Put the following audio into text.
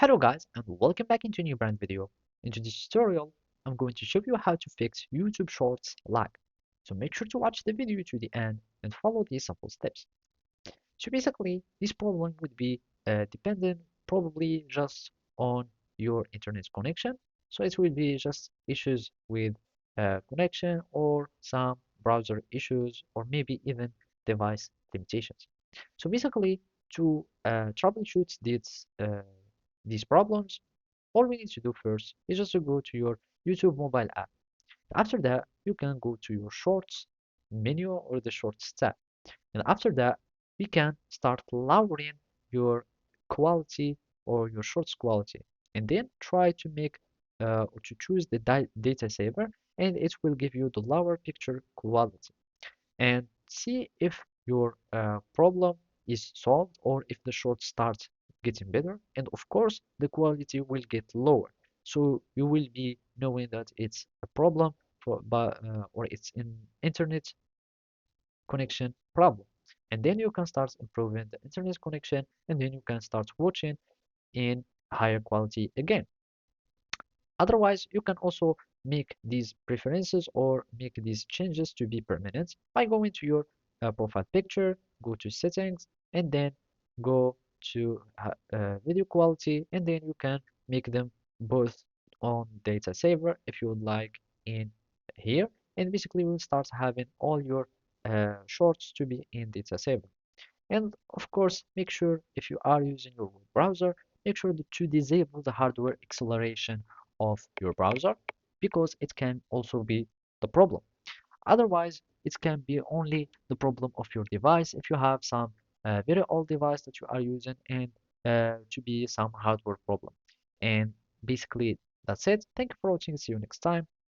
Hello guys and welcome back into a new brand video. In this tutorial, I'm going to show you how to fix YouTube Shorts lag. So make sure to watch the video to the end and follow these simple steps. So basically, this problem would be dependent probably just on your internet connection. So it will be just issues with connection or some browser issues or maybe even device limitations. So basically, to troubleshoot these problems, all we need to do first is just to go to your YouTube mobile app. After that, you can go to your Shorts menu or the Shorts tab. And after that, we can start lowering your quality or your Shorts quality. And then try to make or to choose the data saver, and it will give you the lower picture quality and see if your problem is solved or if the short starts getting better. And of course, the quality will get lower. So you will be knowing that it's a problem or it's an internet connection problem. And then you can start improving the internet connection and then you can start watching in higher quality again. Otherwise, you can also make these preferences or make these changes to be permanent by going to your profile picture, go to settings, and then go to video quality, and then you can make them both on data saver if you would like in here. And basically, we'll start having all your shorts to be in data saver. And of course, make sure if you are using your web browser, make sure to disable the hardware acceleration of your browser because it can also be the problem. Otherwise, it can be only the problem of your device if you have some very old device that you are using and to be some hardware problem. And basically, that's it. Thank you for watching. See you next time.